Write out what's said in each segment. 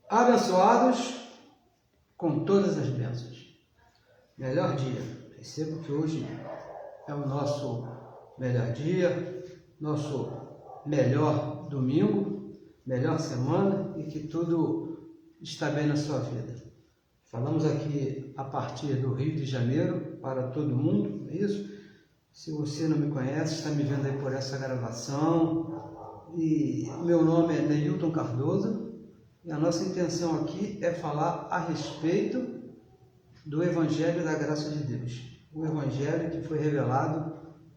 Abençoados com todas as bênçãos. Melhor dia. Percebo que hoje é o nosso melhor dia, nosso melhor domingo, melhor semana e que tudo está bem na sua vida. Falamos aqui a partir do Rio de Janeiro para todo mundo, é isso? Se você não me conhece, está me vendo aí por essa gravação. E meu nome é Neilton Cardoso e a nossa intenção aqui é falar a respeito do Evangelho da Graça de Deus. O Evangelho que foi revelado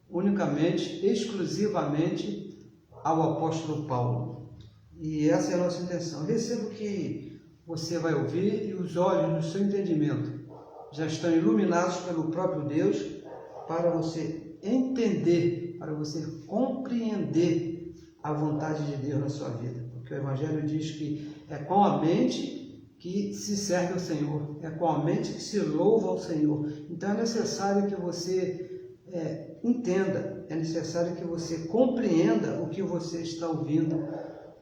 unicamente, exclusivamente ao apóstolo Paulo. E essa é a nossa intenção. Recebo que você vai ouvir e os olhos do seu entendimento já estão iluminados pelo próprio Deus para você entender, para você compreender a vontade de Deus na sua vida. Porque o Evangelho diz que é com a mente que se serve ao Senhor, é com a mente que se louva ao Senhor. Então é necessário que você entenda, é necessário que você compreenda o que você está ouvindo,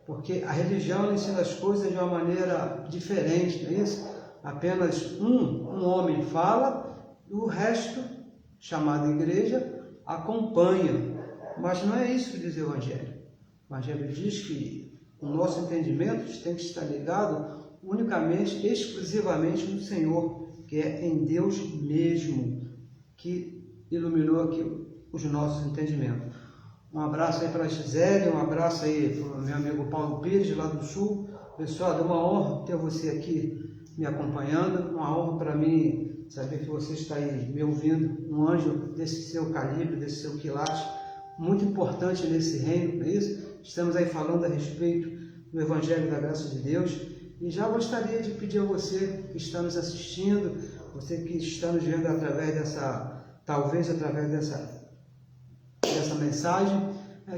porque a religião ensina as coisas de uma maneira diferente, não é isso? Apenas um homem fala, e o resto, chamado igreja, acompanha. Mas não é isso que diz o Evangelho. O Evangelho diz que o nosso entendimento tem que estar ligado unicamente, exclusivamente no Senhor, que é em Deus mesmo, que iluminou aqui os nossos entendimentos. Um abraço aí para a Gisele, um abraço aí para o meu amigo Paulo Pires, lá do Sul. Pessoal, é uma honra ter você aqui me acompanhando, uma honra para mim saber que você está aí me ouvindo, um anjo desse seu calibre, desse seu quilate, muito importante nesse reino, não é isso? Estamos aí falando a respeito do Evangelho da Graça de Deus. E já gostaria de pedir a você que está nos assistindo, você que está nos vendo através talvez através dessa mensagem,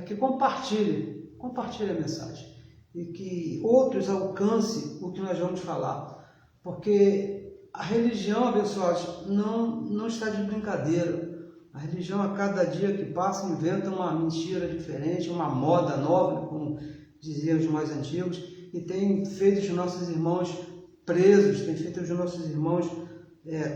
que compartilhe a mensagem e que outros alcancem o que nós vamos falar, porque a religião, abençoados, não está de brincadeira. A religião, a cada dia que passa, inventa uma mentira diferente, uma moda nova, como diziam os mais antigos, e tem feito os nossos irmãos presos, tem feito os nossos irmãos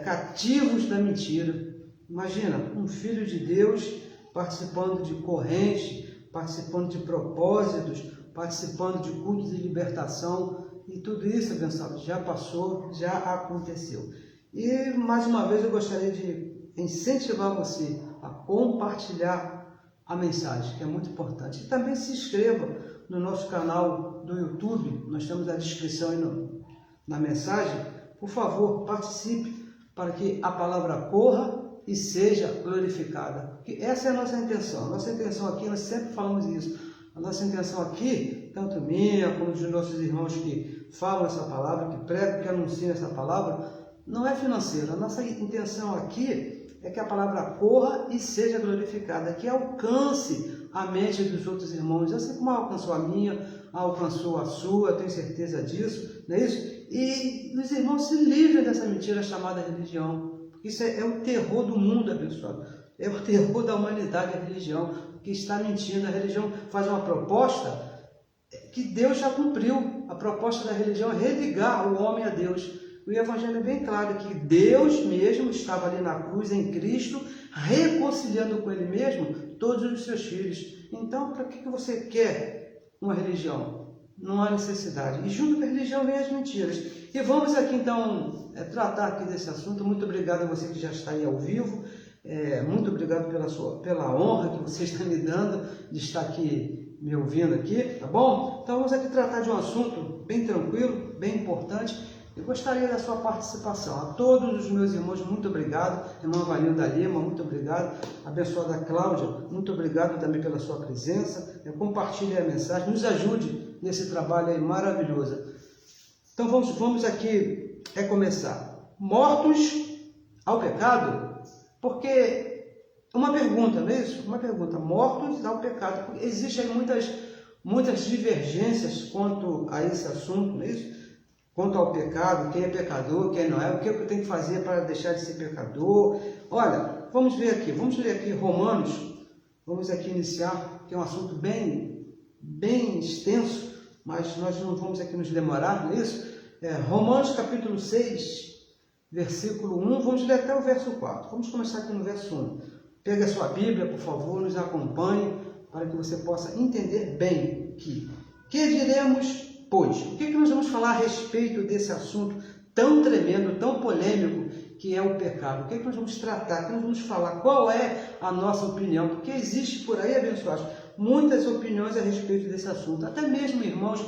cativos da mentira. Imagina, um filho de Deus participando de correntes, participando de propósitos, participando de cultos de libertação, e tudo isso, abençoado, já passou, já aconteceu. E, mais uma vez, eu gostaria de incentivar você a compartilhar a mensagem, que é muito importante. E também se inscreva no nosso canal do YouTube, nós temos a descrição aí na mensagem. Por favor, participe para que a palavra corra e seja glorificada. Porque essa é a nossa intenção. A nossa intenção aqui, nós sempre falamos isso. A nossa intenção aqui, tanto minha como dos nossos irmãos que falam essa palavra, que pregam, que anunciam essa palavra, não é financeira. A nossa intenção aqui é que a palavra corra e seja glorificada, que alcance a mente dos outros irmãos. Eu sei como alcançou a minha, alcançou a sua, eu tenho certeza disso, não é isso? E os irmãos se livrem dessa mentira chamada religião. Isso é o terror do mundo, abençoado. É o terror da humanidade, a religião, que está mentindo. A religião faz uma proposta que Deus já cumpriu. A proposta da religião é religar o homem a Deus. O Evangelho é bem claro que Deus mesmo estava ali na cruz, em Cristo, reconciliando com Ele mesmo todos os seus filhos. Então, para que você quer uma religião? Não há necessidade. E junto com a religião vem as mentiras. E vamos aqui então tratar aqui desse assunto. Muito obrigado a você que já está aí ao vivo. Muito obrigado pela honra que você está me dando de estar aqui me ouvindo aqui, tá bom? Então vamos aqui tratar de um assunto bem tranquilo, bem importante. Eu gostaria da sua participação. A todos os meus irmãos, muito obrigado. Irmã Vanilda Lima, muito obrigado. Abençoada Cláudia, muito obrigado também pela sua presença. Compartilhe a mensagem, nos ajude nesse trabalho aí maravilhoso. Então vamos aqui começar. Mortos ao pecado? Porque uma pergunta, não é isso? Uma pergunta. Mortos ao pecado. Porque existem muitas divergências quanto a esse assunto, não é isso? Quanto ao pecado, quem é pecador, quem não é, o que eu tenho que fazer para deixar de ser pecador. Olha, vamos ler aqui Romanos, vamos aqui iniciar, que é um assunto bem extenso, mas nós não vamos aqui nos demorar, não é isso? Romanos capítulo 6, versículo 1, vamos ler até o verso 4. Vamos começar aqui no verso 1. Pega a sua Bíblia, por favor, nos acompanhe, para que você possa entender bem que diremos, pois? O que nós vamos falar a respeito desse assunto tão tremendo, tão polêmico, que é o pecado? O que nós vamos tratar? O que nós vamos falar? Qual é a nossa opinião? Porque existe por aí, abençoados, muitas opiniões a respeito desse assunto. Até mesmo irmãos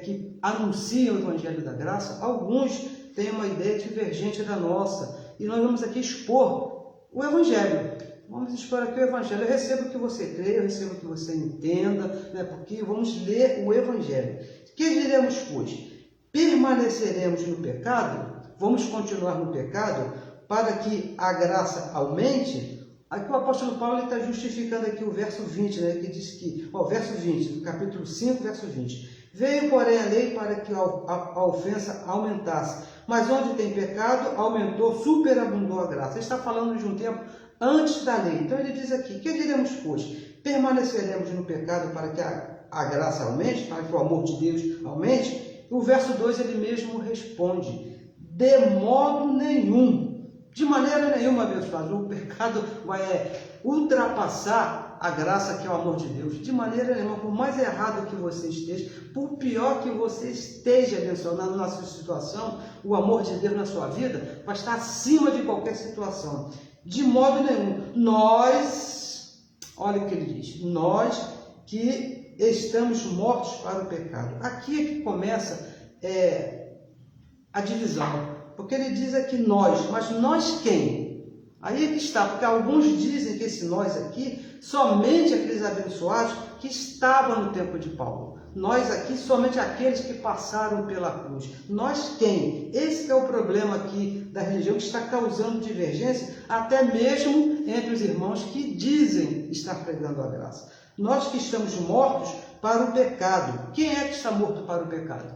que anunciam o Evangelho da Graça, alguns têm uma ideia divergente da nossa. E nós vamos aqui expor o Evangelho. Vamos expor aqui o Evangelho. Eu recebo que você creia, eu recebo que você entenda, porque vamos ler o Evangelho. Que diremos, pois? Permaneceremos no pecado? Vamos continuar no pecado para que a graça aumente? Aqui o apóstolo Paulo está justificando aqui o verso 20, que diz que, verso 20, do capítulo 5, verso 20. Veio, porém, a lei para que a ofensa aumentasse. Mas onde tem pecado, aumentou, superabundou a graça. Ele está falando de um tempo antes da lei. Então ele diz aqui, que diremos, pois? Permaneceremos no pecado para que a graça aumente, para que o amor de Deus aumente? O verso 2 ele mesmo responde, de modo nenhum, de maneira nenhuma, abençoado, o pecado vai ultrapassar a graça que é o amor de Deus, de maneira nenhuma. Por mais errado que você esteja, por pior que você esteja, abençoado, na sua situação, o amor de Deus na sua vida vai estar acima de qualquer situação, de modo nenhum. Nós, olha o que ele diz, nós que estamos mortos para o pecado. Aqui é que começa a divisão, porque ele diz aqui nós, mas nós quem? Aí é que está, porque alguns dizem que esse nós aqui, somente aqueles abençoados que estavam no tempo de Paulo. Nós aqui, somente aqueles que passaram pela cruz. Nós quem? Esse que é o problema aqui da religião, que está causando divergência, até mesmo entre os irmãos que dizem estar pregando a graça. Nós que estamos mortos para o pecado. Quem é que está morto para o pecado?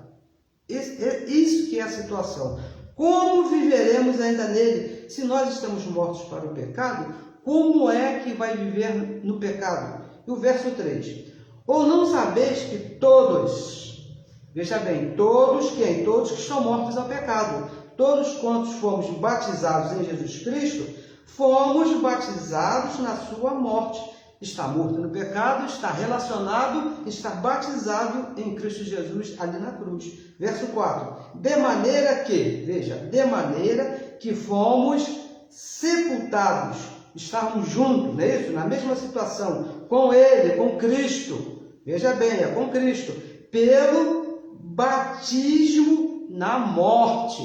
Isso que é a situação. Como viveremos ainda nele? Se nós estamos mortos para o pecado, como é que vai viver no pecado? E o verso 3. Ou não sabeis que todos, veja bem, todos quem? Todos que estão mortos ao pecado. Todos quantos fomos batizados em Jesus Cristo, fomos batizados na sua morte. Está morto no pecado, está relacionado, está batizado em Cristo Jesus ali na cruz. Verso 4. De maneira que, veja, de maneira que fomos sepultados, estávamos juntos, não é isso? Na mesma situação, com Ele, com Cristo. Veja bem, é com Cristo. Pelo batismo na morte.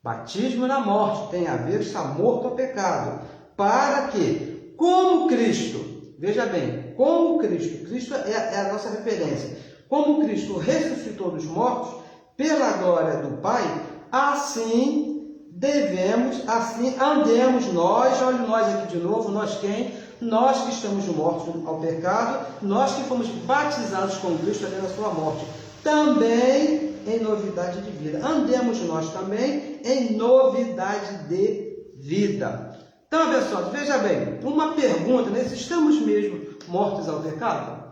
Batismo na morte tem a ver, está morto ao pecado. Para que, como Cristo, veja bem, como Cristo é a nossa referência, como Cristo ressuscitou dos mortos, pela glória do Pai, assim andemos nós, olha nós aqui de novo, nós quem? Nós que estamos mortos ao pecado, nós que fomos batizados com Cristo ali na sua morte, também em novidade de vida. Andemos nós também em novidade de vida. Então, abençoados, veja bem, uma pergunta, se estamos mesmo mortos ao pecado?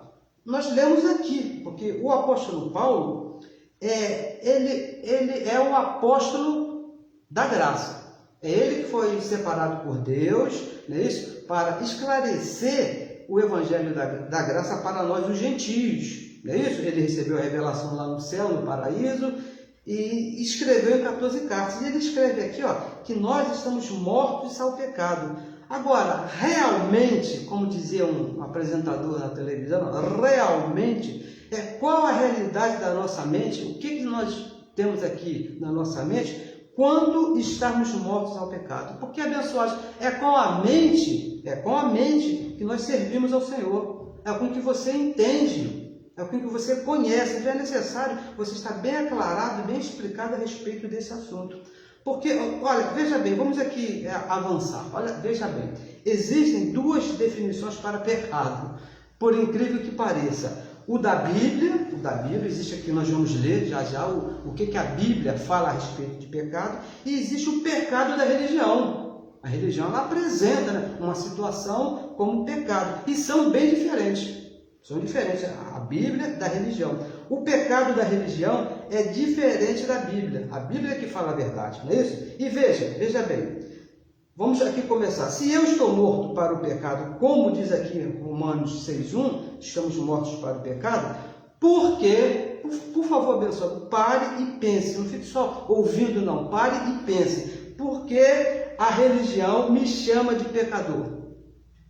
Nós lemos aqui, porque o apóstolo Paulo, ele é o apóstolo da graça. É ele que foi separado por Deus, não é isso? Para esclarecer o evangelho da graça para nós, os gentios. Não é isso? Ele recebeu a revelação lá no céu, no paraíso, e escreveu em 14 cartas. E ele escreve aqui, que nós estamos mortos ao pecado. Agora, realmente, como dizia um apresentador na televisão, realmente, qual a realidade da nossa mente? O que nós temos aqui na nossa mente quando estamos mortos ao pecado? Porque, abençoados, é com a mente que nós servimos ao Senhor. É com que você entende, é com que você conhece. Então é necessário você estar bem aclarado, bem explicado a respeito desse assunto. Porque, olha, veja bem, vamos aqui avançar. Olha, veja bem, existem duas definições para pecado, por incrível que pareça. O da Bíblia, existe aqui, nós vamos ler já o que a Bíblia fala a respeito de pecado, e existe o pecado da religião. A religião ela apresenta uma situação como pecado, e são bem diferentes. São diferentes, a Bíblia da religião. O pecado da religião é diferente da Bíblia. A Bíblia é que fala a verdade, não é isso? E veja bem, vamos aqui começar. Se eu estou morto para o pecado, como diz aqui em Romanos 6,1, estamos mortos para o pecado, porque, por favor, abençoado, pare e pense, não fique só ouvindo não, pare e pense, porque a religião me chama de pecador.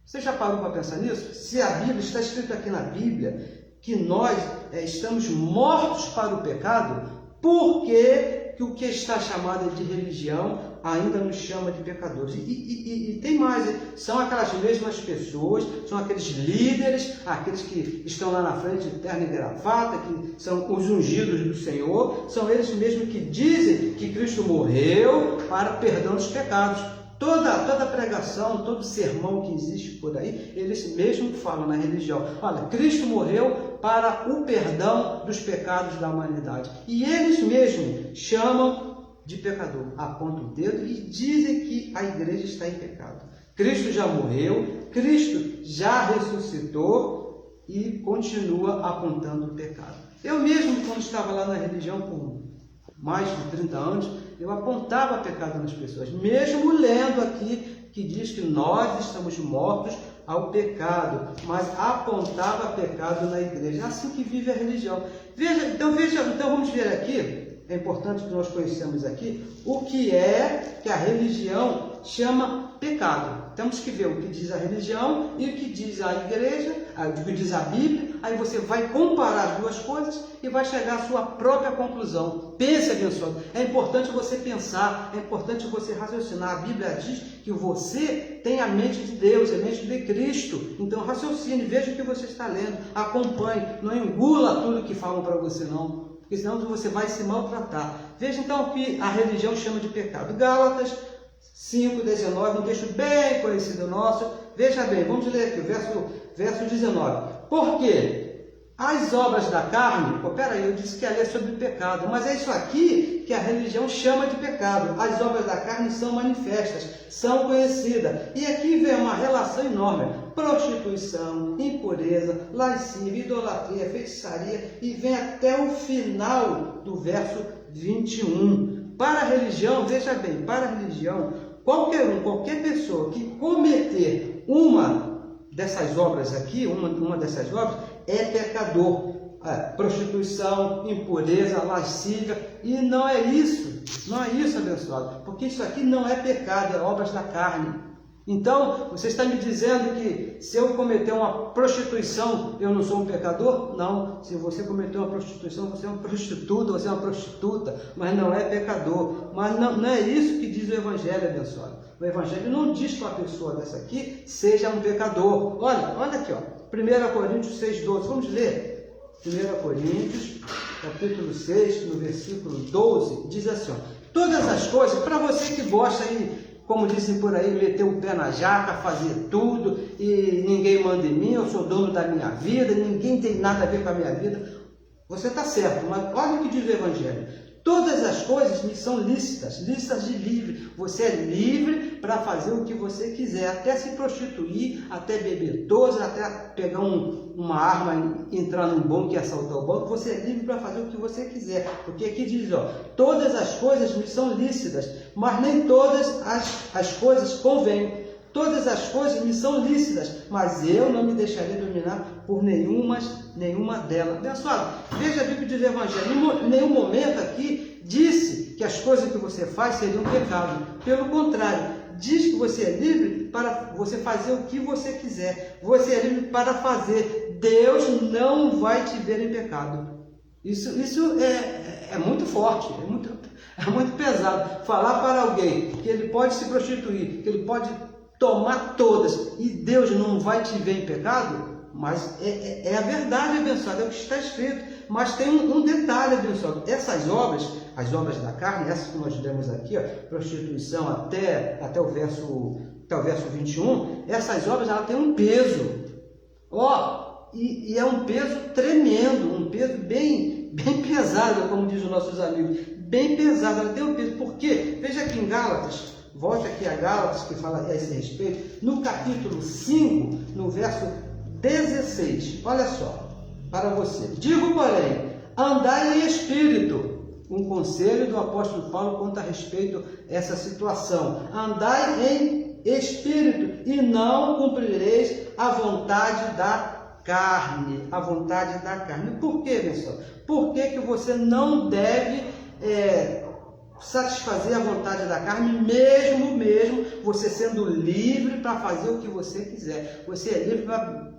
Você já parou para pensar nisso? Se a Bíblia, está escrito aqui na Bíblia, que nós estamos mortos para o pecado, por que o que está chamado de religião ainda nos chama de pecadores? E tem mais, são aquelas mesmas pessoas, são aqueles líderes, aqueles que estão lá na frente de terno e gravata, que são os ungidos do Senhor, são eles mesmos que dizem que Cristo morreu para perdão dos pecados. Toda pregação, todo sermão que existe por aí, eles mesmos falam na religião. Olha, Cristo morreu para o perdão dos pecados da humanidade. E eles mesmos chamam de pecador. Apontam o dedo e dizem que a igreja está em pecado. Cristo já morreu, Cristo já ressuscitou e continua apontando o pecado. Eu mesmo, quando estava lá na religião por mais de 30 anos, eu apontava pecado nas pessoas, mesmo lendo aqui que diz que nós estamos mortos ao pecado, mas apontava pecado na igreja. É assim que vive a religião. Então vamos ver aqui, é importante que nós conheçamos aqui o que é que a religião chama pecado. Temos que ver o que diz a religião e o que diz a igreja, o que diz a Bíblia. Aí você vai comparar as duas coisas e vai chegar à sua própria conclusão. Pense, abençoado. É importante você pensar, é importante você raciocinar. A Bíblia diz que você tem a mente de Deus, a mente de Cristo. Então raciocine, veja o que você está lendo, acompanhe, não engula tudo que falam para você não, porque senão você vai se maltratar. Veja então o que a religião chama de pecado. Gálatas 5,19, um texto bem conhecido nosso. Veja bem, vamos ler aqui o verso 19. Porque as obras da carne, peraí, eu disse que ia ler sobre o pecado, mas é isso aqui que a religião chama de pecado. As obras da carne são manifestas, são conhecidas. E aqui vem uma relação enorme: prostituição, impureza, lascívia, idolatria, feitiçaria, e vem até o final do verso 21. Para a religião, veja bem, para a religião, qualquer pessoa que cometer uma dessas obras aqui, uma dessas obras, é pecador. Prostituição, impureza, lascívia, e não é isso, abençoado, porque isso aqui não é pecado, é obras da carne. Então, você está me dizendo que se eu cometer uma prostituição, eu não sou um pecador? Não. Se você cometer uma prostituição, você é um prostituto, você é uma prostituta, mas não é pecador. Mas não é isso que diz o Evangelho, abençoado. O Evangelho não diz que uma pessoa dessa aqui seja um pecador. Olha aqui, 1 Coríntios 6,12. Vamos ler. 1 Coríntios, capítulo 6, no versículo 12, diz assim: todas as coisas, para você que gosta aí, como dizem por aí, meter o pé na jaca, fazer tudo, e ninguém manda em mim, eu sou dono da minha vida, ninguém tem nada a ver com a minha vida. Você está certo, mas olha o que diz o Evangelho. Todas as coisas me são lícitas de livre. Você é livre para fazer o que você quiser, até se prostituir, até beber todos, até pegar uma arma e entrar num banco e assaltar o banco. Você é livre para fazer o que você quiser. Porque aqui diz, todas as coisas me são lícitas, mas nem todas as coisas convêm. Todas as coisas me são lícitas, mas eu não me deixarei dominar por nenhuma delas. Abençoado, veja a Bíblia diz o Evangelho. Em nenhum momento aqui disse que as coisas que você faz seriam pecado. Pelo contrário, diz que você é livre para você fazer o que você quiser. Você é livre para fazer. Deus não vai te ver em pecado. Isso é muito forte, é muito pesado. Falar para alguém que ele pode se prostituir, que ele pode tomar todas e Deus não vai te ver em pecado, mas é a verdade, abençoado, é o que está escrito. Mas tem um detalhe, abençoado: essas obras, as obras da carne, essas que nós lemos aqui, prostituição até o verso 21, essas obras elas têm um peso, e é um peso tremendo, um peso bem pesado, como dizem os nossos amigos, bem pesado. Ela tem um peso. Por quê? Veja aqui em Gálatas. Volte aqui a Gálatas, que fala a esse respeito, no capítulo 5, no verso 16. Olha só, para você. Digo, porém, andai em espírito. Um conselho do apóstolo Paulo quanto a respeito a essa situação. Andai em espírito e não cumprireis a vontade da carne. A vontade da carne. Por quê, pessoal? Por que você não deve satisfazer a vontade da carne, mesmo você sendo livre para fazer o que você quiser? Você é livre para...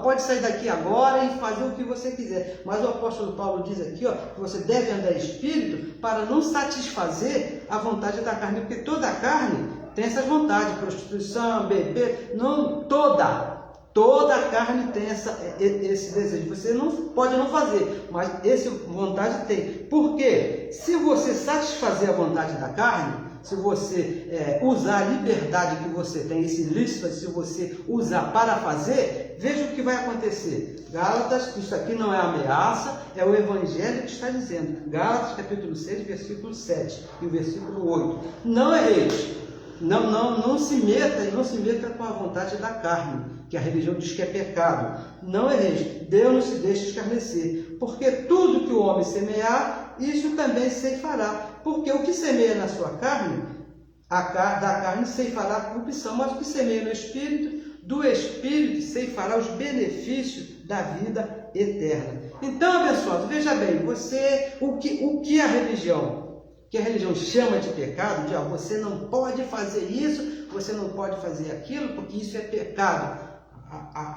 pode sair daqui agora e fazer o que você quiser, mas o apóstolo Paulo diz aqui, que você deve andar em espírito para não satisfazer a vontade da carne, porque toda a carne tem essas vontades, prostituição, beber, não toda a carne tem esse desejo. Você não pode não fazer, mas essa vontade tem. Por quê? Se você satisfazer a vontade da carne, se você usar a liberdade que você tem, esse lícito, se você usar para fazer, veja o que vai acontecer. Gálatas, isso aqui não é ameaça, é o Evangelho que está dizendo. Gálatas capítulo 6, versículo 7 e o versículo 8. Não erreis, não se meta com a vontade da carne, que a religião diz que é pecado. Não erreis, Deus não se deixa escarnecer, porque tudo que o homem semear, isso também ceifará. Porque o que semeia na sua carne, da carne ceifará a corrupção, mas o que semeia no Espírito, do Espírito ceifará os benefícios da vida eterna. Então, abençoado, veja bem, o que a religião chama de pecado, você não pode fazer isso, você não pode fazer aquilo, porque isso é pecado.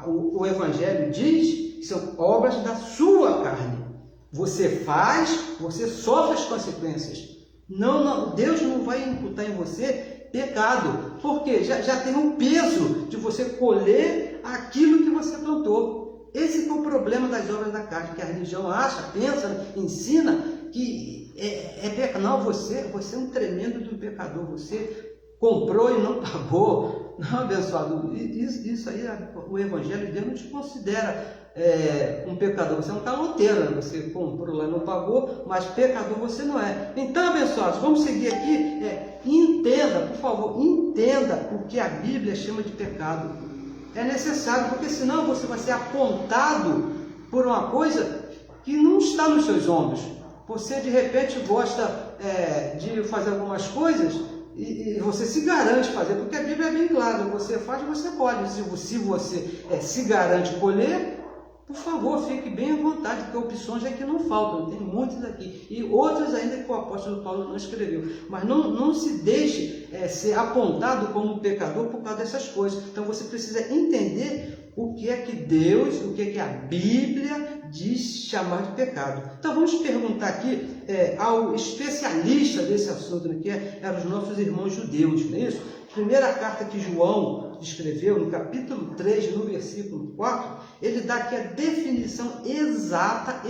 O Evangelho diz que são obras da sua carne. Você faz, você sofre as consequências. Não, Deus não vai imputar em você pecado, porque já tem um peso de você colher aquilo que você plantou. Esse é o problema das obras da carne, que a religião acha, pensa, ensina que é pecado. Não, você é um tremendo de um pecador, você comprou e não pagou. Não, abençoado, isso aí, o Evangelho de Deus não te considera um pecador. Você é um caloteiro, né? Você comprou lá e não pagou, mas pecador você não é. Então, abençoados, vamos seguir aqui. Entenda, por favor, entenda o que a Bíblia chama de pecado. É necessário, porque senão você vai ser apontado por uma coisa que não está nos seus ombros. Você de repente gosta de fazer algumas coisas e você se garante fazer, porque a Bíblia é bem clara, você faz, você pode. Se você se garante colher, por favor, fique bem à vontade, porque opções é que não faltam, tem muitas aqui, e outras ainda que o apóstolo Paulo não escreveu. Mas não se deixe ser apontado como pecador por causa dessas coisas. Então você precisa entender o que é que Deus, o que é que a Bíblia diz chamar de pecado. Então vamos perguntar aqui ao especialista desse assunto, né, que eram os nossos irmãos judeus, não é isso? Primeira carta que João escreveu, no capítulo 3, no versículo 4, ele dá aqui a definição exata,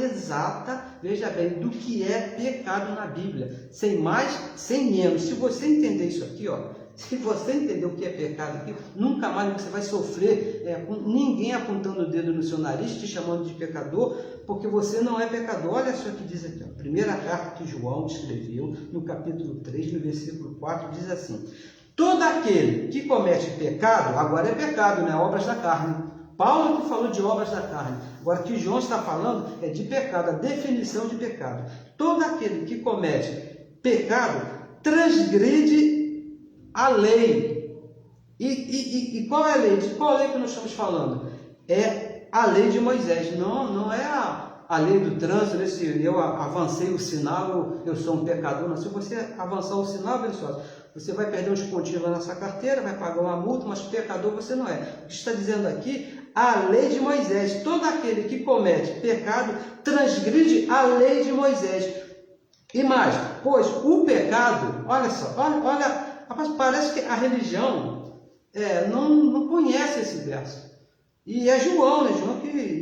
veja bem, do que é pecado na Bíblia, sem mais, sem menos. Se você entender isso aqui, se você entender o que é pecado aqui, nunca mais você vai sofrer com ninguém apontando o dedo no seu nariz, te chamando de pecador, porque você não é pecador. Olha só o que diz aqui, primeira carta que João escreveu, no capítulo 3, no versículo 4, diz assim: todo aquele que comete pecado, agora é pecado, não é obras da carne. Paulo que falou de obras da carne. Agora que João está falando é de pecado, a definição de pecado. Todo aquele que comete pecado transgride a lei. E qual é a lei? De qual lei que nós estamos falando? É a lei de Moisés. Não é a lei do trânsito, né? Se eu avancei o sinal, eu sou um pecador. Não. Se você avançar o sinal, pessoal, você vai perder uns pontinhos lá na sua carteira, vai pagar uma multa, mas pecador você não é. O que está dizendo aqui? A lei de Moisés. Todo aquele que comete pecado transgride a lei de Moisés. E mais, pois o pecado, olha só, olha, parece que a religião não conhece esse verso. E é João, né?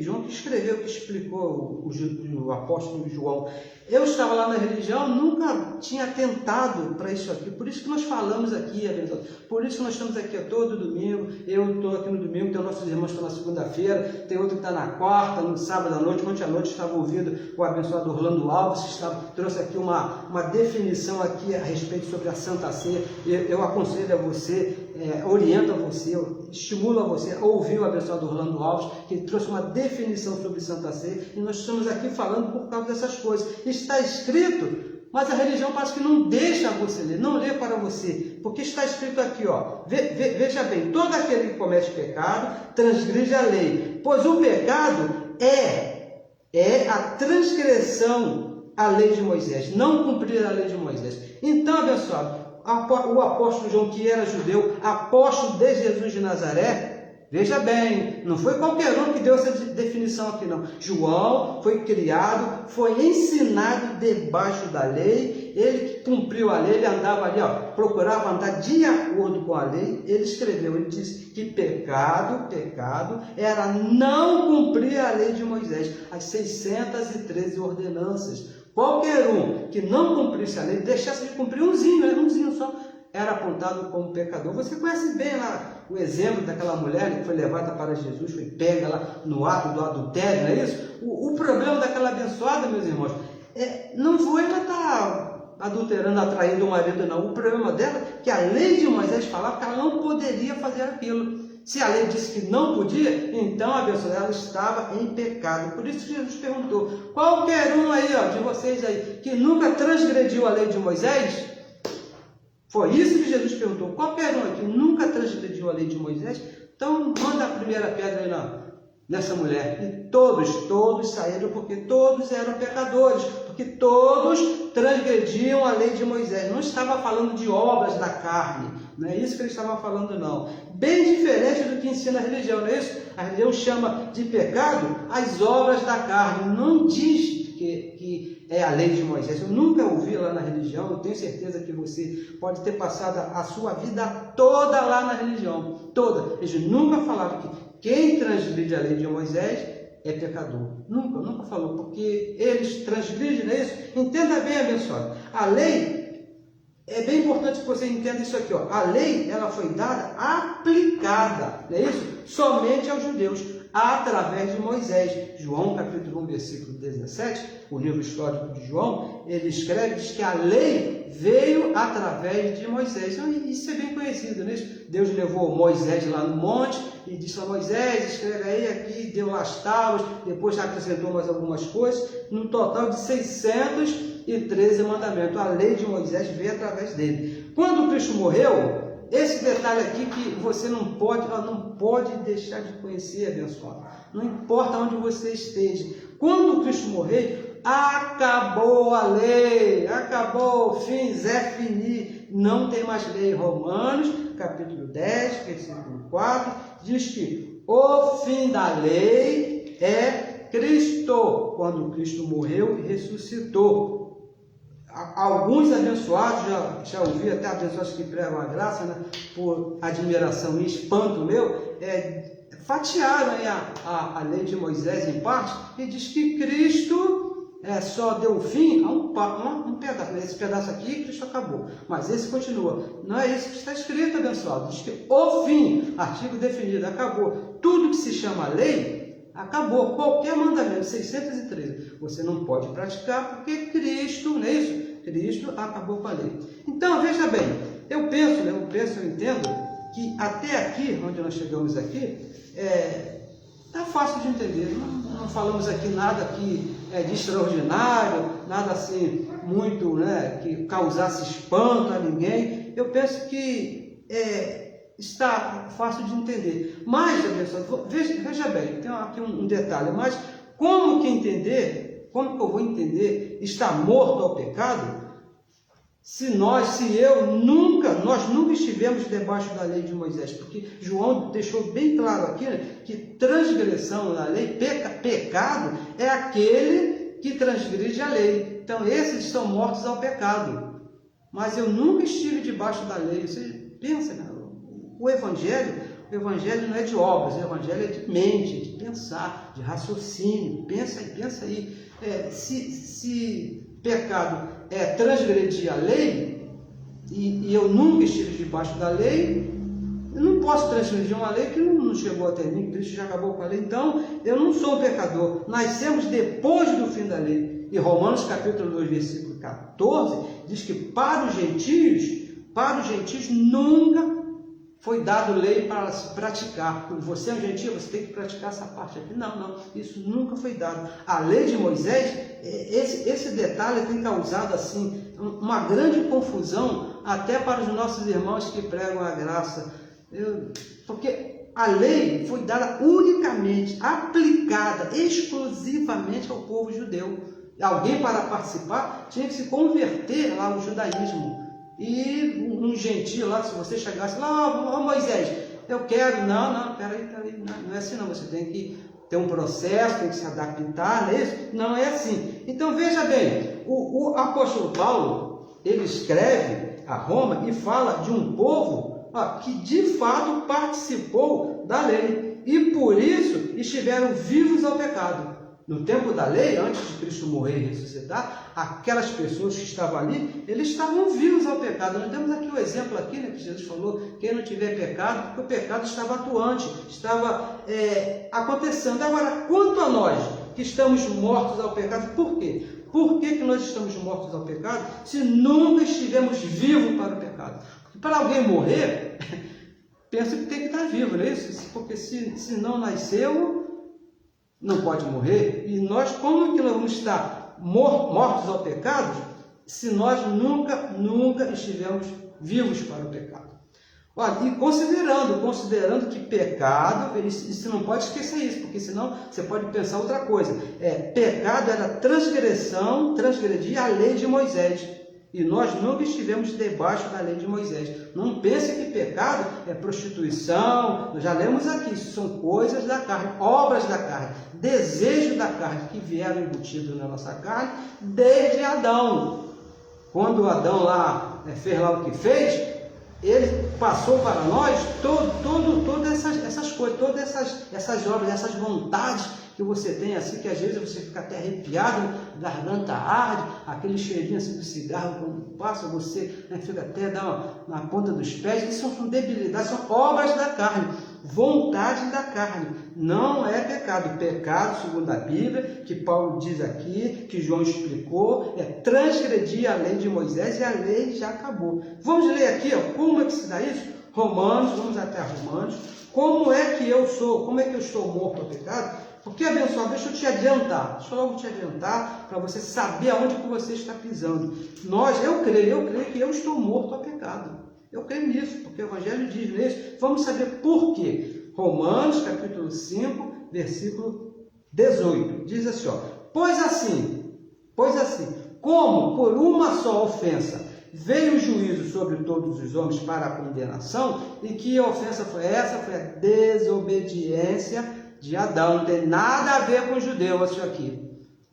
João que escreveu, que explicou, o apóstolo João. Eu estava lá na religião, nunca tinha atentado para isso aqui. Por isso que nós falamos aqui, por isso que nós estamos aqui todo domingo. Eu estou aqui no domingo, tem nossos irmãos que estão na segunda-feira, tem outro que está na quarta, no sábado à noite. Ontem à noite estava ouvindo o abençoado Orlando Alves, trouxe aqui uma definição aqui a respeito sobre a Santa Ceia. Eu aconselho a você orienta você, estimula você a ouvir o abençoado Orlando Alves, que ele trouxe uma definição sobre Santa Ceia, e nós estamos aqui falando por causa dessas coisas. Está escrito, mas a religião parece que não deixa você ler, não lê para você, porque está escrito aqui, ó, veja bem, todo aquele que comete pecado transgride a lei, pois o pecado é a transgressão à lei de Moisés, não cumprir a lei de Moisés. Então, abençoado, o apóstolo João, que era judeu, apóstolo de Jesus de Nazaré, veja bem, não foi qualquer um que deu essa definição aqui, não. João foi criado, foi ensinado debaixo da lei, ele que cumpriu a lei, ele andava ali, ó, procurava andar de acordo com a lei, ele escreveu, ele disse que pecado era não cumprir a lei de Moisés, as 613 ordenanças. Qualquer um que não cumprisse a lei, deixasse de cumprir umzinho só, era apontado como pecador. Você conhece bem lá o exemplo daquela mulher que foi levada para Jesus, foi pega lá no ato do adultério, não é isso? O problema daquela abençoada, meus irmãos, não foi ela estar adulterando, atraindo o marido, não. O problema dela é que a lei de Moisés falava que ela não poderia fazer aquilo. Se a lei disse que não podia, então a abençoada ela estava em pecado. Por isso Jesus perguntou, qualquer um aí, ó, de vocês aí, que nunca transgrediu a lei de Moisés, foi isso que Jesus perguntou, qualquer um aí que nunca transgrediu a lei de Moisés, então manda a primeira pedra aí nessa mulher. E todos saíram, porque todos eram pecadores, porque todos transgrediam a lei de Moisés. Não estava falando de obras da carne, não é isso que ele estava falando, não. Bem diferente do que ensina a religião, não é isso? A religião chama de pecado as obras da carne, não diz que é a lei de Moisés. Eu nunca ouvi lá na religião, eu tenho certeza que você pode ter passado a sua vida toda lá na religião, toda. Eles nunca falaram que quem transgride a lei de Moisés é pecador. Nunca falou, porque eles transgridem, não é isso? Entenda bem, abençoado. A lei, é bem importante que você entenda isso aqui, ó. A lei, ela foi dada, aplicada, não é isso? Somente aos judeus, através de Moisés. João, capítulo 1, versículo 17, o livro histórico de João, ele escreve, diz que a lei veio através de Moisés. Então, isso é bem conhecido, não é isso? Deus levou Moisés lá no monte e disse a Moisés, escreve aí aqui, deu lá as tábuas, depois acrescentou mais algumas coisas, no total de 613 mandamentos. A lei de Moisés veio através dele. Quando Cristo morreu, esse detalhe aqui que você não pode deixar de conhecer, abençoado. Não importa onde você esteja. Quando Cristo morreu, acabou a lei, acabou, fim, Zé fini, não tem mais lei. Romanos, capítulo 10, versículo 4, diz que o fim da lei é Cristo, quando Cristo morreu e ressuscitou. Alguns abençoados, já ouvi até abençoados que pregam a graça, né, por admiração e espanto meu, fatiaram a lei de Moisés em parte e diz que Cristo só deu fim a um pedaço. Esse pedaço aqui, Cristo acabou, mas esse continua. Não é isso que está escrito, abençoado. Diz que o fim, artigo definido, acabou. Tudo que se chama lei, acabou. Qualquer mandamento, 613, você não pode praticar porque Cristo, não é isso? Cristo acabou com a lei. Então, veja bem, eu entendo que até aqui, onde nós chegamos aqui, está fácil de entender. Não falamos aqui nada de extraordinário, nada assim muito, né, que causasse espanto a ninguém. Eu penso que está fácil de entender. Mas, veja bem, tem aqui um detalhe, mas como que eu vou entender estar morto ao pecado se nós nunca estivemos debaixo da lei de Moisés? Porque João deixou bem claro aqui, né, que transgressão da lei, pecado, é aquele que transgride a lei. Então, esses são mortos ao pecado. Mas eu nunca estive debaixo da lei. Você pensa, né? O Evangelho não é de obras, o Evangelho é de mente, de pensar, de raciocínio. Pensa aí. Se pecado é transgredir a lei, e eu nunca estive debaixo da lei, eu não posso transgredir uma lei que não chegou até mim, Cristo já acabou com a lei. Então, eu não sou pecador. Nascemos depois do fim da lei. E Romanos capítulo 2, versículo 14, diz que para os gentios nunca foi dado lei para se praticar. Você é um gentio, você tem que praticar essa parte aqui. Não, isso nunca foi dado. A lei de Moisés, esse detalhe tem causado assim uma grande confusão até para os nossos irmãos que pregam a graça. Porque a lei foi dada unicamente, aplicada exclusivamente ao povo judeu. Alguém para participar tinha que se converter lá no judaísmo. E um gentio lá, se você chegasse lá, Moisés, eu quero, peraí, não é assim não, você tem que ter um processo, tem que se adaptar, não é isso? Não é assim. Então veja bem, o apóstolo Paulo, ele escreve a Roma e fala de um povo que de fato participou da lei e por isso estiveram vivos ao pecado. No tempo da lei, antes de Cristo morrer e ressuscitar, aquelas pessoas que estavam ali, eles estavam vivos ao pecado. Nós temos aqui o exemplo aqui, né, que Jesus falou, quem não tiver pecado, porque o pecado estava atuante, estava acontecendo. Agora, quanto a nós, que estamos mortos ao pecado, por quê? Por que nós estamos mortos ao pecado, se nunca estivemos vivos para o pecado? Porque para alguém morrer, pensa que tem que estar vivo, não é isso? Porque se não nasceu, não pode morrer. E nós, como que nós vamos estar mortos ao pecado se nós nunca estivemos vivos para o pecado? Olha, e considerando que pecado, e você não pode esquecer isso, porque senão você pode pensar outra coisa. Pecado era transgredir a lei de Moisés. E nós nunca estivemos debaixo da lei de Moisés. Não pense que pecado é prostituição. Nós já lemos aqui, isso são coisas da carne, obras da carne, desejo da carne que vieram embutidos na nossa carne desde Adão. Quando Adão lá fez lá o que fez, ele passou para nós todas essas coisas, todas essas obras, essas vontades que você tem assim, que às vezes você fica até arrepiado, garganta arde, aquele cheirinho assim do cigarro, quando passa, você fica até na ponta dos pés. Isso são debilidades, são obras da carne, vontade da carne. Não é pecado. Pecado, segundo a Bíblia, que Paulo diz aqui, que João explicou, é transgredir a lei de Moisés e a lei já acabou. Vamos ler aqui, como é que se dá isso? Romanos, vamos até Romanos. Como é que eu estou morto ao pecado? Porque, abençoado, deixa eu te adiantar, para você saber aonde que você está pisando. Eu creio que eu estou morto ao pecado. Eu creio nisso, porque o Evangelho diz isso. Vamos saber por quê. Romanos, capítulo 5, versículo 18. Diz assim, Pois assim, como por uma só ofensa veio o juízo sobre todos os homens para a condenação, e que a ofensa foi essa? Foi a desobediência de Adão. Não tem nada a ver com o judeu isso aqui.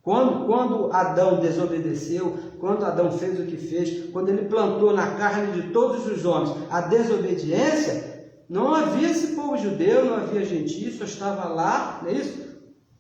Quando Adão desobedeceu, quando Adão fez o que fez, quando ele plantou na carne de todos os homens a desobediência, não havia esse povo judeu, não havia gentio, só estava lá, não é isso?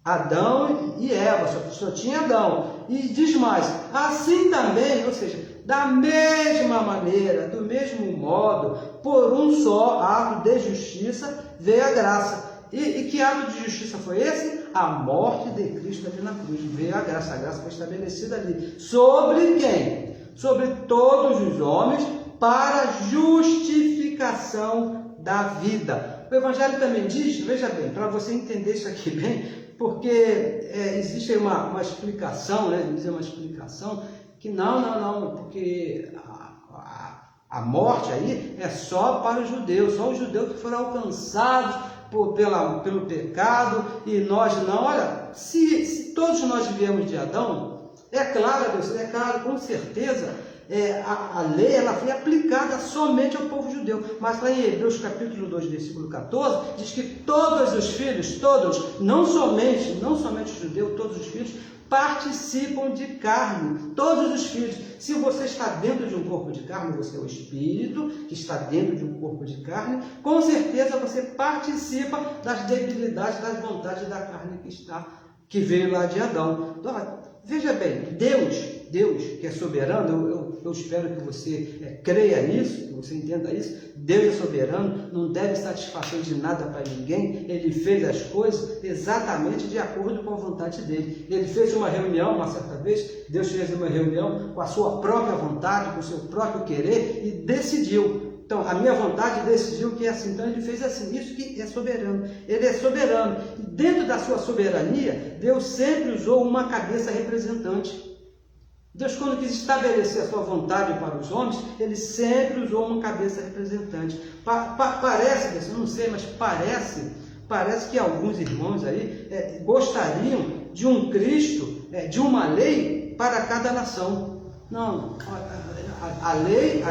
Adão e Eva, só tinha Adão. E diz mais, assim também, ou seja, da mesma maneira, do mesmo modo, por um só ato de justiça veio a graça. E que ato de justiça foi esse? A morte de Cristo ali na cruz. Veio a graça foi estabelecida ali. Sobre quem? Sobre todos os homens, para justificação da vida. O Evangelho também diz, veja bem, para você entender isso aqui bem, porque existe uma explicação, dizer uma explicação, que não, porque a morte aí é só para os judeus, só os judeus que foram alcançados pelo pecado, e nós não. Olha, se todos nós viemos de Adão, é claro, com certeza, a lei ela foi aplicada somente ao povo judeu, mas lá em Hebreus capítulo 2, versículo 14, diz que todos os filhos, não somente os judeus, todos os filhos participam de carne, todos os filhos. Se você está dentro de um corpo de carne, você é o espírito que está dentro de um corpo de carne, com certeza você participa das debilidades, das vontades da carne que veio lá de Adão. Então, veja bem, Deus que é soberano, eu espero que você creia nisso, que você entenda isso. Deus é soberano, não deve satisfação de nada para ninguém. Ele fez as coisas exatamente de acordo com a vontade dele. Ele fez uma reunião, uma certa vez, Deus fez uma reunião com a sua própria vontade, com o seu próprio querer, e decidiu. Então, a minha vontade decidiu que é assim. Então, ele fez assim. Isso que é soberano. Ele é soberano. E dentro da sua soberania, Deus sempre usou uma cabeça representante. Deus, quando quis estabelecer a sua vontade para os homens, ele sempre usou uma cabeça representante. Parece, eu não sei, mas parece que alguns irmãos aí gostariam de um Cristo, de uma lei para cada nação. Não, a lei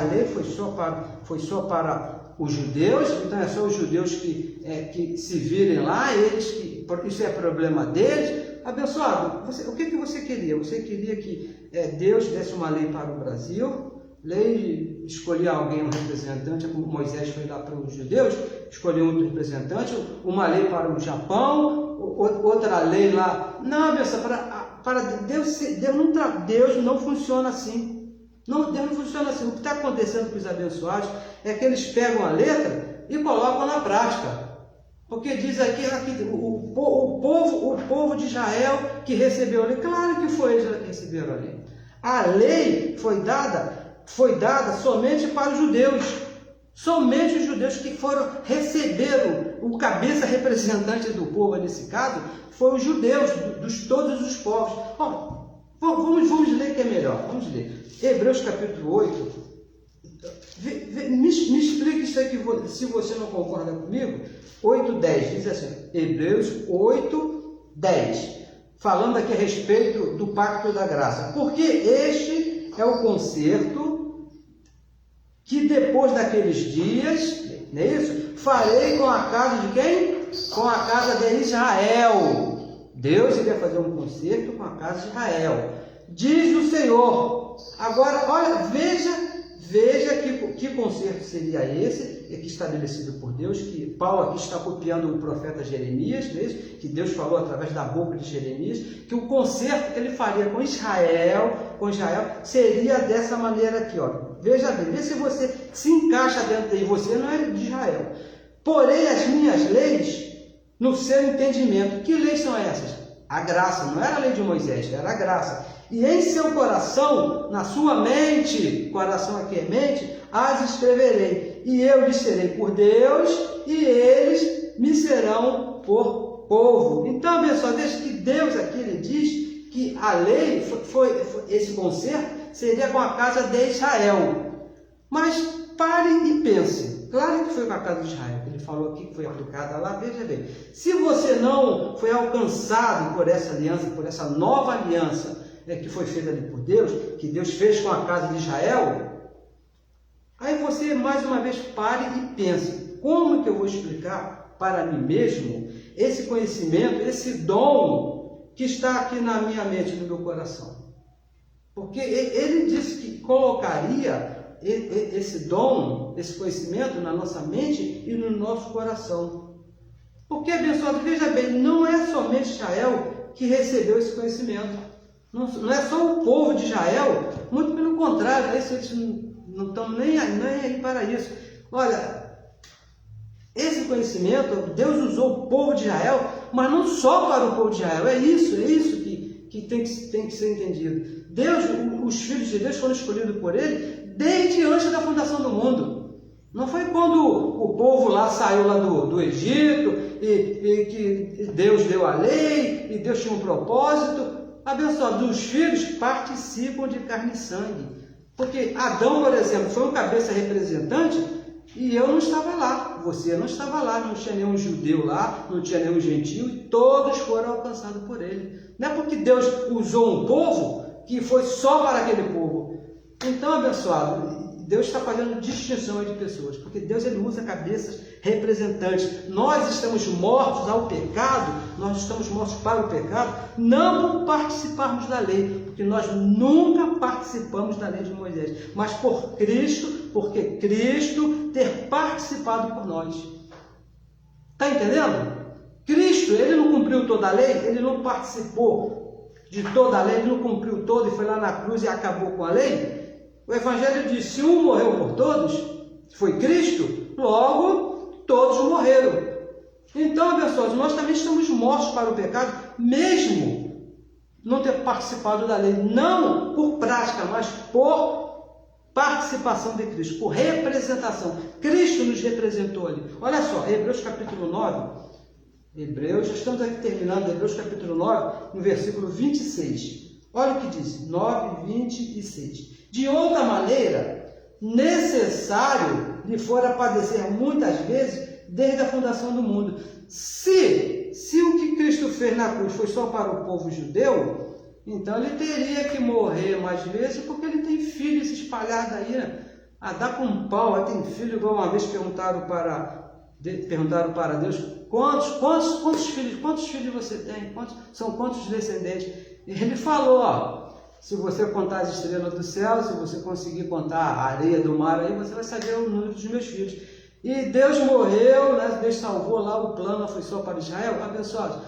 foi só para os judeus, então é só os judeus que se virem lá, isso é problema deles. Abençoado, o que você queria? Você queria que Deus desse uma lei para o Brasil, lei, escolher alguém, um representante, como Moisés foi lá para os judeus, escolheu um representante, uma lei para o Japão, outra lei lá. Não, abençoado, para Deus não funciona assim. Deus não funciona assim. O que está acontecendo com os abençoados é que eles pegam a letra e colocam na prática. Porque diz aqui o povo de Israel que recebeu a lei. Claro que foi eles que receberam a lei. A lei foi dada somente para os judeus. Somente os judeus que receberam o cabeça representante do povo, nesse caso, foram os judeus, todos os povos. Vamos ler que é melhor. Vamos ler. Hebreus capítulo 8. Me explique isso aqui, se você não concorda comigo. 8:10, diz assim, Hebreus 8:10, falando aqui a respeito do pacto da graça. Porque este é o concerto que depois daqueles dias, não é isso? Farei com a casa de quem? Com a casa de Israel. Deus iria fazer um concerto com a casa de Israel. Diz o Senhor. Agora, olha, veja que concerto seria esse, aqui estabelecido por Deus, que Paulo aqui está copiando o profeta Jeremias, que Deus falou através da boca de Jeremias, que o concerto que ele faria com Israel seria dessa maneira aqui, ó. Veja bem, vê se você se encaixa dentro daí, você não é de Israel. Porém, as minhas leis no seu entendimento. Que leis são essas? A graça, não era a lei de Moisés, era a graça. E em seu coração, na sua mente, coração aqui é mente, as escreverei. E eu lhes serei por Deus, e eles me serão por povo. Então, pessoal, desde que Deus aqui ele diz que a lei esse concerto seria com a casa de Israel. Mas parem e pensem. Claro que foi com a casa de Israel, ele falou aqui que foi aplicada lá, veja bem. Se você não foi alcançado por essa aliança, por essa nova aliança, que foi feita ali por Deus, que Deus fez com a casa de Israel, aí você mais uma vez pare e pense, como que eu vou explicar para mim mesmo esse conhecimento, esse dom que está aqui na minha mente, no meu coração? Porque ele disse que colocaria esse dom, esse conhecimento na nossa mente e no nosso coração. Porque, abençoado, veja bem, não é somente Israel que recebeu esse conhecimento. Não é só o povo de Israel, muito pelo contrário, eles não estão nem aí para isso. Olha, esse conhecimento, Deus usou o povo de Israel, mas não só para o povo de Israel, é isso que tem que ser entendido. Os filhos de Deus foram escolhidos por Ele desde antes da fundação do mundo. Não foi quando o povo lá saiu lá do Egito e que Deus deu a lei e Deus tinha um propósito. Abençoado, os filhos participam de carne e sangue. Porque Adão, por exemplo, foi um cabeça representante e eu não estava lá. Você não estava lá, não tinha nenhum judeu lá, não tinha nenhum gentio, e todos foram alcançados por ele. Não é porque Deus usou um povo que foi só para aquele povo. Então, abençoado, Deus está fazendo distinção de pessoas, porque Deus ele usa cabeças representantes. Nós estamos mortos ao pecado, nós estamos mortos para o pecado, não por participarmos da lei, porque nós nunca participamos da lei de Moisés, mas por Cristo, porque Cristo ter participado por nós. Está entendendo? Cristo, ele não cumpriu toda a lei, ele não participou de toda a lei, ele não cumpriu toda e foi lá na cruz e acabou com a lei. O Evangelho diz, se um morreu por todos, foi Cristo, logo todos morreram. Então, pessoas, nós também estamos mortos para o pecado, mesmo não ter participado da lei, não por prática, mas por participação de Cristo, por representação. Cristo nos representou ali. Olha só, Hebreus capítulo 9, Hebreus, já estamos aqui terminando, Hebreus capítulo 9, no versículo 26. Olha o que diz, 9, 26. De outra maneira, necessário lhe fora padecer muitas vezes desde a fundação do mundo. Se o que Cristo fez na cruz foi só para o povo judeu, então ele teria que morrer mais vezes, porque ele tem filhos espalhados aí, né? A dar com pau, tem filho, igual uma vez perguntaram para Deus, quantos filhos você tem? Quantos descendentes? E ele falou, ó, se você contar as estrelas do céu, se você conseguir contar a areia do mar, aí você vai saber o número dos meus filhos. E Deus morreu, né? Deus salvou lá, o plano foi só para Israel. Abençoados,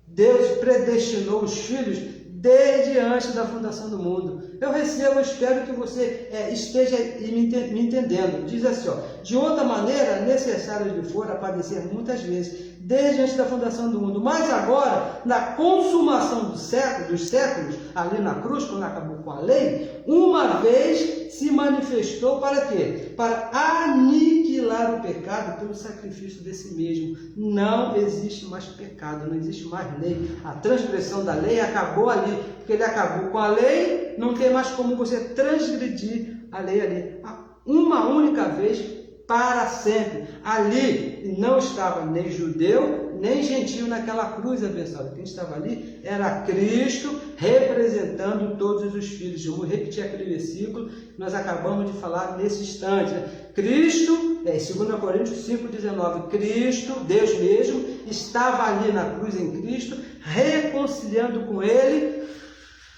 Deus predestinou os filhos desde antes da fundação do mundo. Eu espero que você esteja me entendendo. Diz assim, ó, de outra maneira, necessário lhe for padecer muitas vezes, desde antes da fundação do mundo. Mas agora, na consumação dos séculos, ali na cruz, quando acabou com a lei, uma vez se manifestou para quê? Para aniquilar o pecado pelo sacrifício desse mesmo. Não existe mais pecado, não existe mais lei. A transgressão da lei acabou ali, porque ele acabou com a lei, não tem mais como você transgredir a lei ali. Uma única vez, para sempre. Ali não estava nem judeu, nem gentio naquela cruz abençoada. Quem estava ali era Cristo representando todos os filhos. Eu vou repetir aquele versículo que nós acabamos de falar nesse instante. Cristo, 2 Coríntios 5,19, Cristo, Deus mesmo, estava ali na cruz em Cristo, reconciliando com ele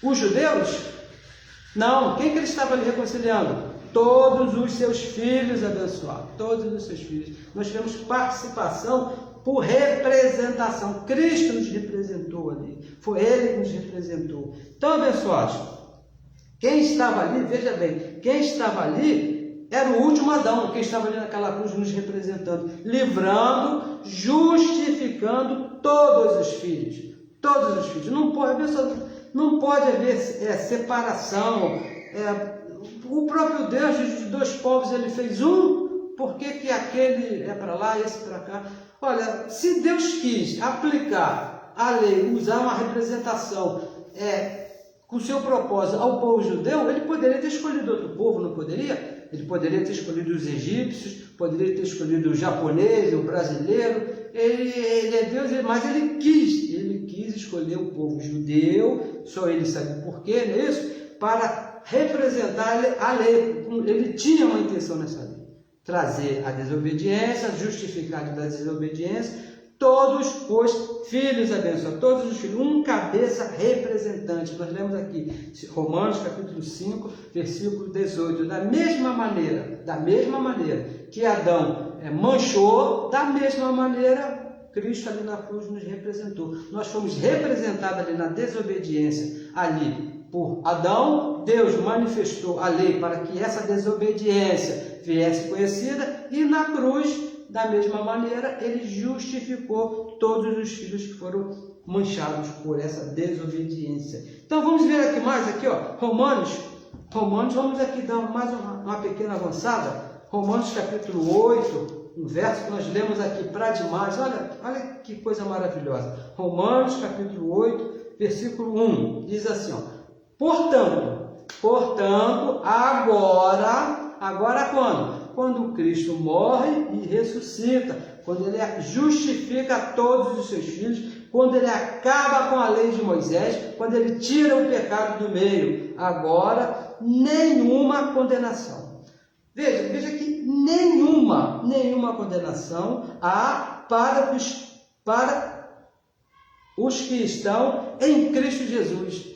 os judeus? Não, quem que ele estava ali reconciliando? Todos os seus filhos, abençoados, todos os seus filhos. Nós tivemos participação por representação. Cristo nos representou ali. Foi Ele que nos representou. Então, abençoados, quem estava ali, veja bem, quem estava ali era o último Adão, quem estava ali naquela cruz nos representando, livrando, justificando todos os filhos. Todos os filhos. Não pode haver separação. O próprio Deus dos dois povos, ele fez um, por que aquele é para lá e esse para cá? Olha, se Deus quis aplicar a lei, usar uma representação com o seu propósito ao povo judeu, ele poderia ter escolhido outro povo, não poderia? Ele poderia ter escolhido os egípcios, poderia ter escolhido o japonês, o brasileiro. Ele é Deus, mas ele quis escolher o povo judeu, só ele sabe por quê, não é isso? Para representar a lei. Ele tinha uma intenção nessa lei, trazer a desobediência, justificar da desobediência, todos os filhos abençoados, todos os filhos, um cabeça representante. Nós lemos aqui, Romanos capítulo 5, versículo 18, da mesma maneira que Adão manchou, da mesma maneira Cristo ali na cruz nos representou. Nós fomos representados ali na desobediência, ali por Adão. Deus manifestou a lei para que essa desobediência viesse conhecida, e na cruz, da mesma maneira, ele justificou todos os filhos que foram manchados por essa desobediência. Então vamos ver aqui mais, Romanos, vamos aqui dar mais uma pequena avançada. Romanos capítulo 8, um verso que nós lemos aqui para demais. Olha que coisa maravilhosa. Romanos capítulo 8, versículo 1, diz assim, Portanto, agora quando? Quando Cristo morre e ressuscita, quando ele justifica todos os seus filhos, quando ele acaba com a lei de Moisés, quando ele tira o pecado do meio, agora nenhuma condenação. Veja que nenhuma condenação há para os que estão em Cristo Jesus.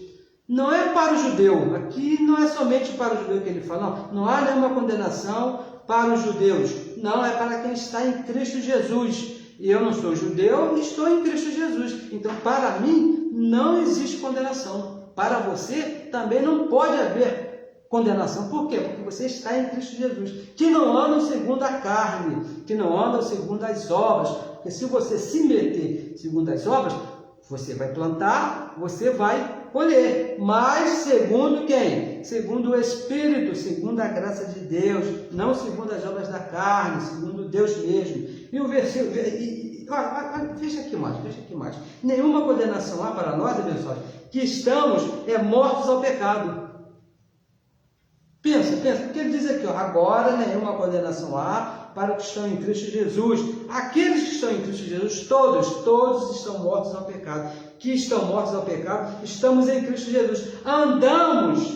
Não é para o judeu, aqui não é somente para o judeu que ele fala, não há nenhuma condenação para os judeus, não, é para quem está em Cristo Jesus. E eu não sou judeu e estou em Cristo Jesus, então para mim não existe condenação. Para você também não pode haver condenação. Por quê? Porque você está em Cristo Jesus, que não andam segundo a carne, que não andam segundo as obras, porque se você se meter segundo as obras, você vai plantar, você vai colher, mas segundo quem? segundo o Espírito, segundo a graça de Deus, não segundo as obras da carne, segundo Deus mesmo. E o versículo, veja aqui mais. Nenhuma condenação há para nós, abençoados, que estamos mortos ao pecado. Pensa, porque ele diz aqui, agora nenhuma condenação há para os que estão em Cristo Jesus. Aqueles que estão em Cristo Jesus, todos estão mortos ao pecado. Que estão mortos ao pecado, estamos em Cristo Jesus. Andamos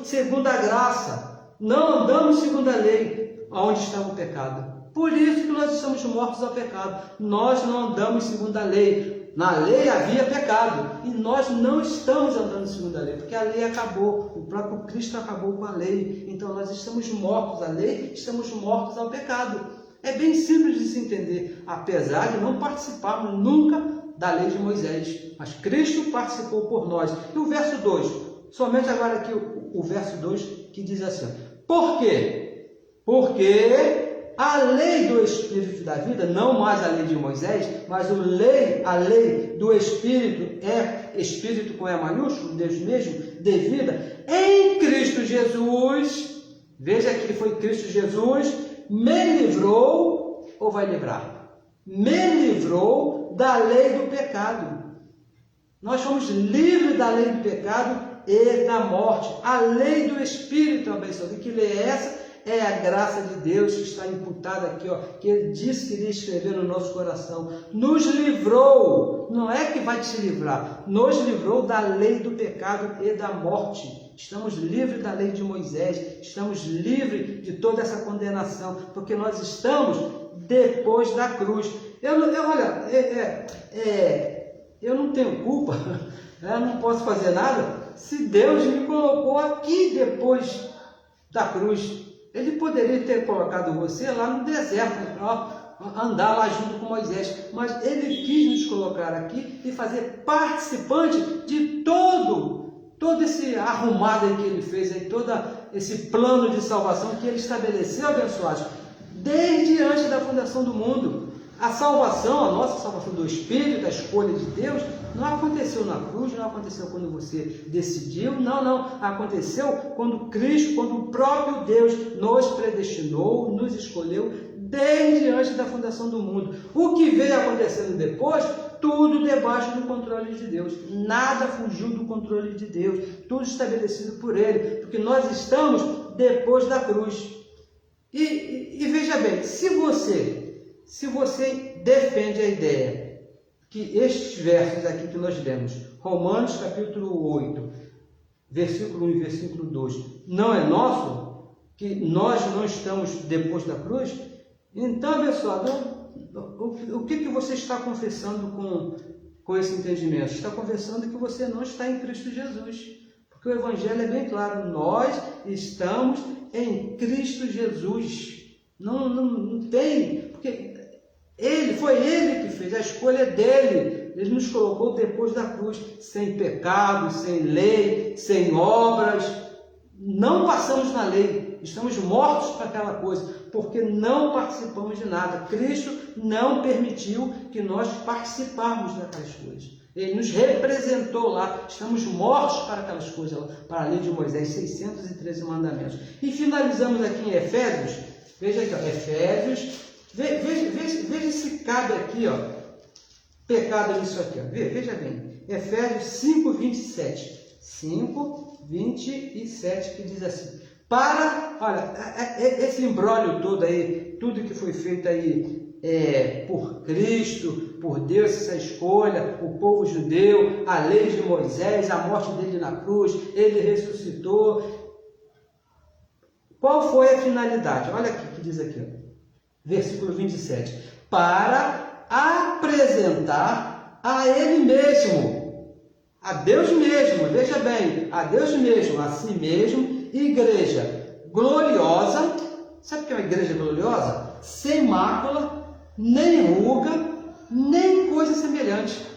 segundo a graça, não andamos segundo a lei, onde está o pecado. Por isso que nós estamos mortos ao pecado. Nós não andamos segundo a lei. Na lei havia pecado, e nós não estamos andando segundo a lei, porque a lei acabou, o próprio Cristo acabou com a lei, então nós estamos mortos à lei, estamos mortos ao pecado. É bem simples de se entender, apesar de não participarmos nunca da lei de Moisés, mas Cristo participou por nós. E o verso 2, somente agora aqui o verso 2, que diz assim, por quê? Porque a lei do Espírito da vida, não mais a lei de Moisés, mas a lei do Espírito, Espírito com E maiúsculo, Deus mesmo, de vida, em Cristo Jesus, veja que foi Cristo Jesus, me livrou, ou vai livrar? Me livrou da lei do pecado. Nós fomos livres da lei do pecado e da morte. A lei do Espírito, abençoado. Que lei é essa? É a graça de Deus que está imputada aqui, que Ele disse que iria escrever no nosso coração. Nos livrou, não é que vai te livrar, nos livrou da lei do pecado e da morte. Estamos livres da lei de Moisés, estamos livres de toda essa condenação, porque nós estamos depois da cruz. Eu não tenho culpa, não posso fazer nada, se Deus me colocou aqui depois da cruz. Ele poderia ter colocado você lá no deserto, andar lá junto com Moisés, mas Ele quis nos colocar aqui e fazer participante de todo esse arrumado aí que Ele fez, aí, todo esse plano de salvação que Ele estabeleceu, abençoados, desde antes da fundação do mundo. A salvação, a nossa salvação do Espírito, da escolha de Deus, não aconteceu na cruz, não aconteceu quando você decidiu, não. Aconteceu quando Cristo, quando o próprio Deus nos predestinou, nos escolheu desde antes da fundação do mundo. O que veio acontecendo depois, tudo debaixo do controle de Deus. Nada fugiu do controle de Deus, tudo estabelecido por Ele, porque nós estamos depois da cruz. E veja bem, se você defende a ideia que estes versos aqui que nós lemos, Romanos capítulo 8, versículo 1 e versículo 2, não é nosso, que nós não estamos depois da cruz, então, pessoal, o que você está confessando com esse entendimento? Está confessando que você não está em Cristo Jesus, porque o Evangelho é bem claro, nós estamos em Cristo Jesus. Não tem, porque foi Ele que fez, a escolha dele. Ele nos colocou depois da cruz, sem pecado, sem lei, sem obras. Não passamos na lei, estamos mortos para aquela coisa, porque não participamos de nada. Cristo não permitiu que nós participáramos daquelas coisas. Ele nos representou lá, estamos mortos para aquelas coisas, para a lei de Moisés, 613 mandamentos. E finalizamos aqui em Efésios, veja aqui, Efésios, veja se cabe aqui, pecado nisso aqui, veja bem, Efésios 5, 27, 5, 27, que diz assim, esse imbróglio todo aí, tudo que foi feito aí, por Cristo, por Deus, essa escolha, o povo judeu, a lei de Moisés, a morte dele na cruz, ele ressuscitou. Qual foi a finalidade? Olha aqui que diz aqui, versículo 27. Para apresentar a ele mesmo, a Deus mesmo, veja bem, a Deus mesmo, a si mesmo, igreja gloriosa. Sabe o que é uma igreja gloriosa? Sem mácula, nem ruga, nem coisa semelhante,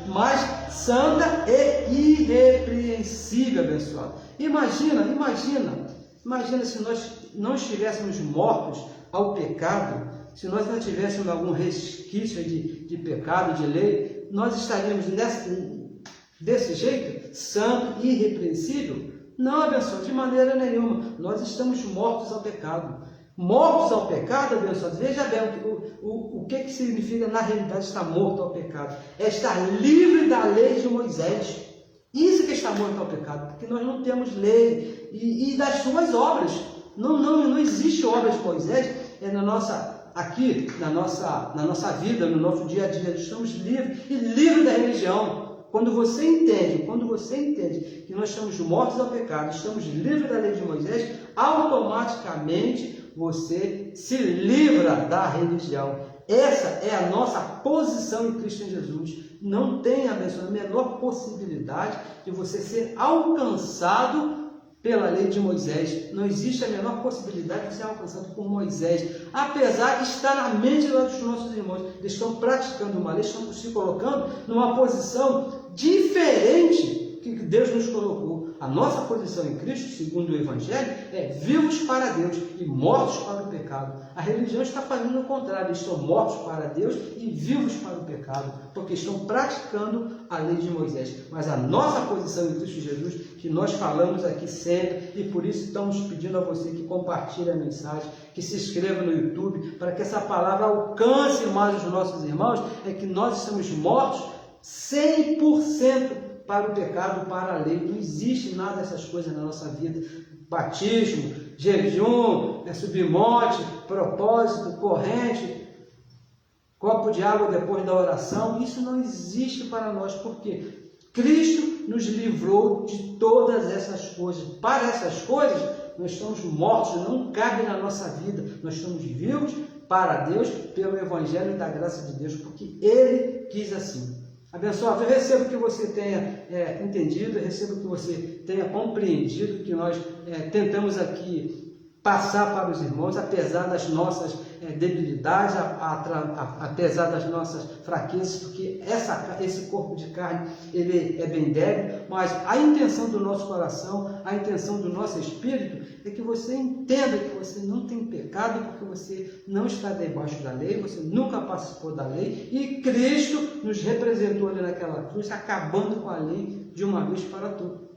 mas santa e irrepreensível, abençoado. Imagina se nós não estivéssemos mortos ao pecado, se nós não tivéssemos algum resquício de pecado, de lei, nós estaríamos desse jeito, santo, irrepreensível? Não, abençoado, de maneira nenhuma. Nós estamos mortos ao pecado. Mortos ao pecado, abençoado. Veja bem o que significa na realidade estar morto ao pecado. É estar livre da lei de Moisés. Isso que está morto ao pecado, porque nós não temos lei e das suas obras. Não existe obra de Moisés aqui na nossa vida, no nosso dia a dia. Nós estamos livres e livres da religião. Quando você entende que nós estamos mortos ao pecado, estamos livres da lei de Moisés, automaticamente você se livra da religião. Essa é a nossa posição em Cristo Jesus. Não tem, abençoado, a menor possibilidade de você ser alcançado pela lei de Moisés. Não existe a menor possibilidade de ser alcançado por Moisés. Apesar de estar na mente dos nossos irmãos, eles estão praticando uma lei, estão se colocando numa posição diferente que Deus nos colocou. A nossa posição em Cristo, segundo o Evangelho, é vivos para Deus e mortos para o pecado. A religião está fazendo o contrário, eles estão mortos para Deus e vivos para o pecado, porque estão praticando a lei de Moisés. Mas a nossa posição em Cristo Jesus, que nós falamos aqui sempre, e por isso estamos pedindo a você que compartilhe a mensagem, que se inscreva no YouTube, para que essa palavra alcance mais os nossos irmãos, é que nós estamos mortos 100% para o pecado, para a lei. Não existe nada dessas coisas na nossa vida. Batismo, jejum, subir monte, propósito, corrente, copo de água depois da oração. Isso não existe para nós, porque Cristo nos livrou de todas essas coisas. Para essas coisas, nós estamos mortos, não cabe na nossa vida. Nós estamos vivos para Deus, pelo Evangelho da graça de Deus, porque Ele quis assim. Abençoado, eu recebo que você tenha entendido, eu recebo que você tenha compreendido que nós tentamos aqui passar para os irmãos, apesar das nossas debilidades, apesar das nossas fraquezas, porque esse corpo de carne ele é bem débil, mas a intenção do nosso coração, a intenção do nosso espírito é que você entenda que você não tem pecado, porque você não está debaixo da lei, você nunca participou da lei, e Cristo nos representou ali naquela cruz, acabando com a lei de uma vez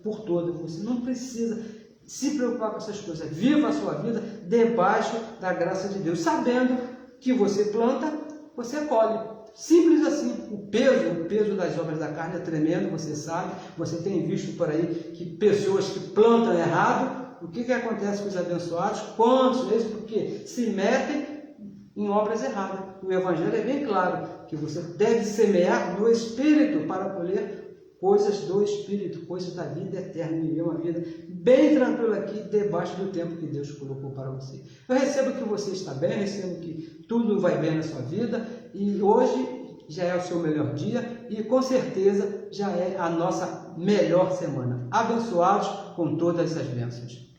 por todas. Você não precisa se preocupar com essas coisas. Viva a sua vida debaixo da graça de Deus, sabendo que você planta, você colhe. Simples assim. O peso das obras da carne é tremendo, você sabe. Você tem visto por aí que pessoas que plantam errado, o que acontece com os abençoados? Quantos vezes? Porque se metem em obras erradas. O Evangelho é bem claro que você deve semear no Espírito para colher coisas do Espírito, coisas da vida eterna, viver uma vida bem tranquila aqui, debaixo do tempo que Deus colocou para você. Eu recebo que você está bem, eu recebo que tudo vai bem na sua vida, e hoje já é o seu melhor dia, e com certeza já é a nossa melhor semana. Abençoados com todas as bênçãos.